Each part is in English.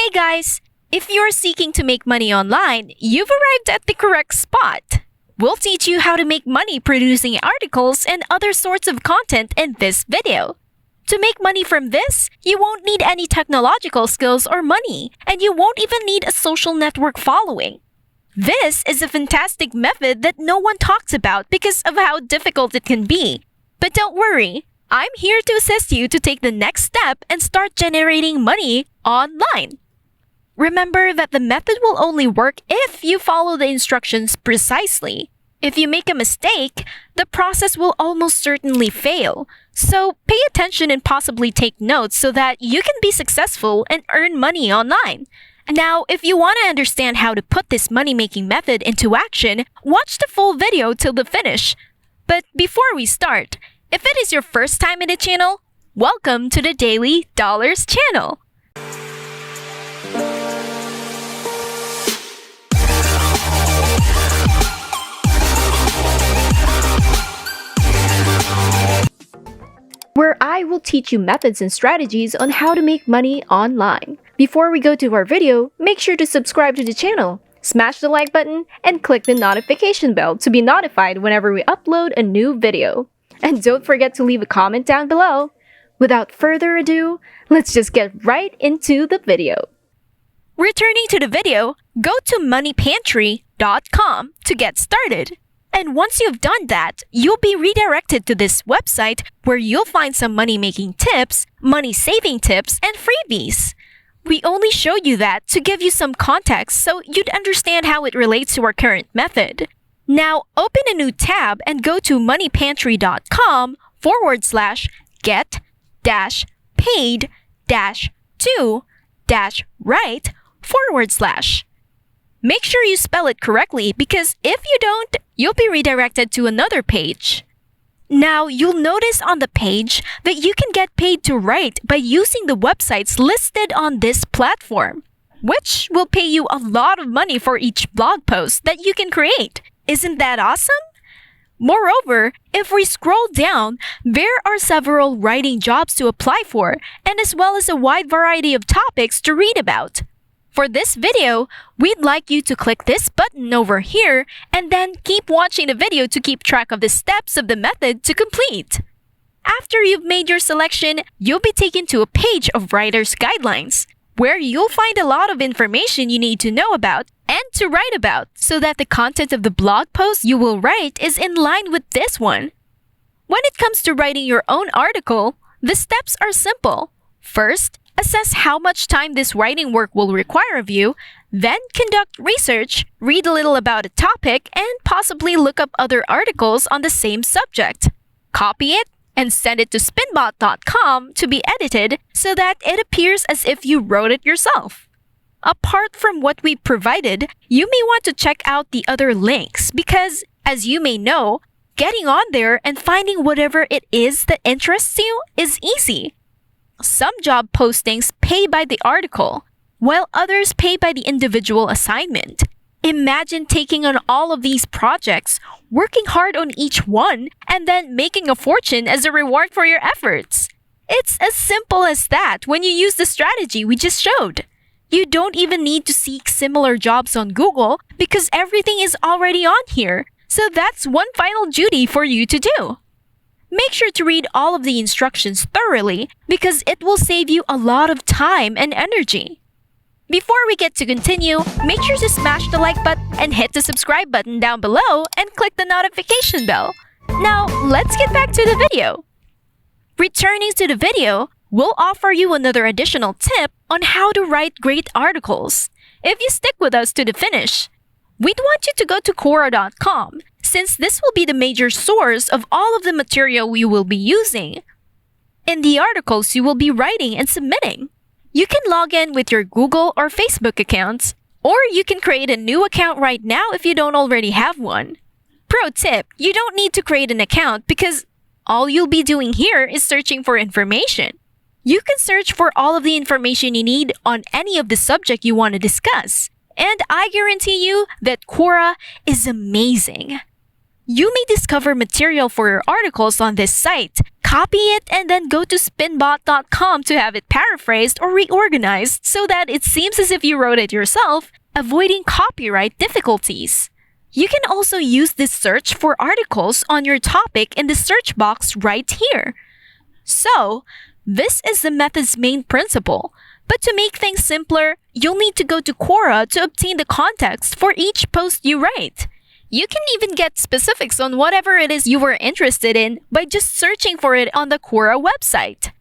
Hey guys! If you're seeking to make money online, you've arrived at the correct spot. We'll teach you how to make money producing articles and other sorts of content in this video. To make money from this, you won't need any technological skills or money, and you won't even need a social network following. This is a fantastic method that no one talks about because of how difficult it can be. But don't worry, I'm here to assist you to take the next step and start generating money online. Remember that the method will only work if you follow the instructions precisely. If you make a mistake, the process will almost certainly fail. So pay attention and possibly take notes so that you can be successful and earn money online. Now, if you want to understand how to put this money-making method into action, watch the full video till the finish. But before we start, if it is your first time in the channel, welcome to the Daily Dollars channel. Where I will teach you methods and strategies on how to make money online. Before we go to our video, make sure to subscribe to the channel, smash the like button, and click the notification bell to be notified whenever we upload a new video. And don't forget to leave a comment down below. Without further ado, let's just get right into the video. Returning to the video, go to moneypantry.com to get started. And once you've done that, you'll be redirected to this website where you'll find some money-making tips, money-saving tips, and freebies. We only show you that to give you some context so you'd understand how it relates to our current method. Now, open a new tab and go to moneypantry.com/get-paid-to-right/. Make sure you spell it correctly because if you don't, you'll be redirected to another page. Now, you'll notice on the page that you can get paid to write by using the websites listed on this platform, which will pay you a lot of money for each blog post that you can create. Isn't that awesome? Moreover, if we scroll down, there are several writing jobs to apply for, and as well as a wide variety of topics to read about. For this video, we'd like you to click this button over here and then keep watching the video to keep track of the steps of the method to complete. After you've made your selection, you'll be taken to a page of Writer's Guidelines, where you'll find a lot of information you need to know about and to write about so that the content of the blog post you will write is in line with this one. When it comes to writing your own article, the steps are simple. First, assess how much time this writing work will require of you, then conduct research, read a little about a topic, and possibly look up other articles on the same subject. Copy it and send it to spinbot.com to be edited so that it appears as if you wrote it yourself. Apart from what we provided, you may want to check out the other links because, as you may know, getting on there and finding whatever it is that interests you is easy. Some job postings pay by the article, while others pay by the individual assignment. Imagine taking on all of these projects, working hard on each one, and then making a fortune as a reward for your efforts. It's as simple as that when you use the strategy we just showed. You don't even need to seek similar jobs on Google because everything is already on here, so that's one final duty for you to do. Make sure to read all of the instructions thoroughly because it will save you a lot of time and energy. Before we get to continue, make sure to smash the like button and hit the subscribe button down below and click the notification bell. Now, let's get back to the video. Returning to the video, we'll offer you another additional tip on how to write great articles. If you stick with us to the finish, we'd want you to go to Quora.com since this will be the major source of all of the material we will be using in the articles you will be writing and submitting. You can log in with your Google or Facebook accounts, or you can create a new account right now if you don't already have one. Pro tip, you don't need to create an account because all you'll be doing here is searching for information. You can search for all of the information you need on any of the subject you want to discuss, and I guarantee you that Quora is amazing. You may discover material for your articles on this site, copy it, and then go to spinbot.com to have it paraphrased or reorganized so that it seems as if you wrote it yourself, avoiding copyright difficulties. You can also use this search for articles on your topic in the search box right here. So, this is the method's main principle. But to make things simpler, you'll need to go to Quora to obtain the context for each post you write. You can even get specifics on whatever it is you were interested in by just searching for it on the Quora website.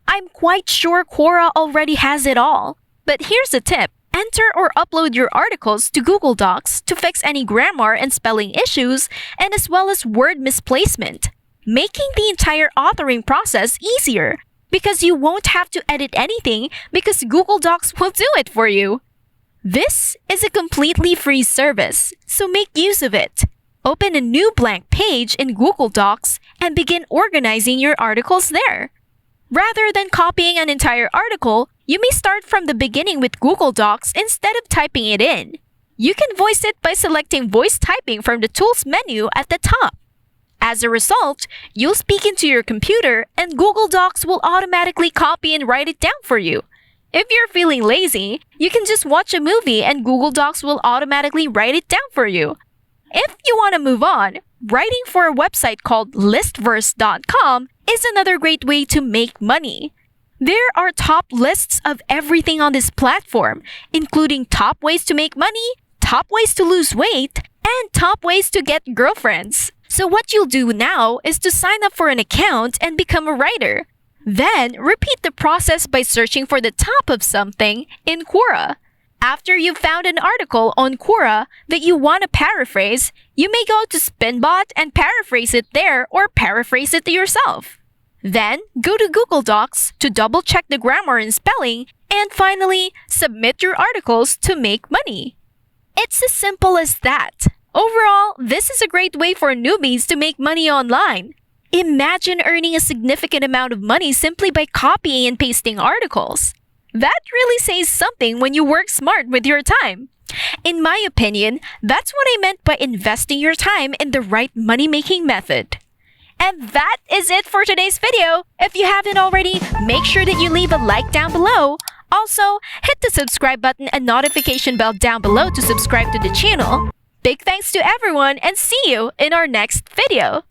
I'm quite sure Quora already has it all, but here's a tip. Enter or upload your articles to Google Docs to fix any grammar and spelling issues, and as well as word misplacement, making the entire authoring process easier because you won't have to edit anything because Google Docs will do it for you. This is a completely free service, so make use of it. Open a new blank page in Google Docs and begin organizing your articles there. Rather than copying an entire article, you may start from the beginning with Google Docs instead of typing it in. You can voice it by selecting voice typing from the Tools menu at the top. As a result, you'll speak into your computer and Google Docs will automatically copy and write it down for you. If you're feeling lazy, you can just watch a movie and Google Docs will automatically write it down for you. If you want to move on, writing for a website called listverse.com is another great way to make money. There are top lists of everything on this platform, including top ways to make money, top ways to lose weight, and top ways to get girlfriends. So what you'll do now is to sign up for an account and become a writer. Then, repeat the process by searching for the top of something in Quora. After you've found an article on Quora that you want to paraphrase, you may go to Spinbot and paraphrase it there or paraphrase it yourself. Then, go to Google Docs to double-check the grammar and spelling, and finally, submit your articles to make money. It's as simple as that. Overall, this is a great way for newbies to make money online. Imagine earning a significant amount of money simply by copying and pasting articles. That really says something when you work smart with your time. In my opinion, that's what I meant by investing your time in the right money-making method. And that is it for today's video. If you haven't already, make sure that you leave a like down below. Also, hit the subscribe button and notification bell down below to subscribe to the channel. Big thanks to everyone and see you in our next video.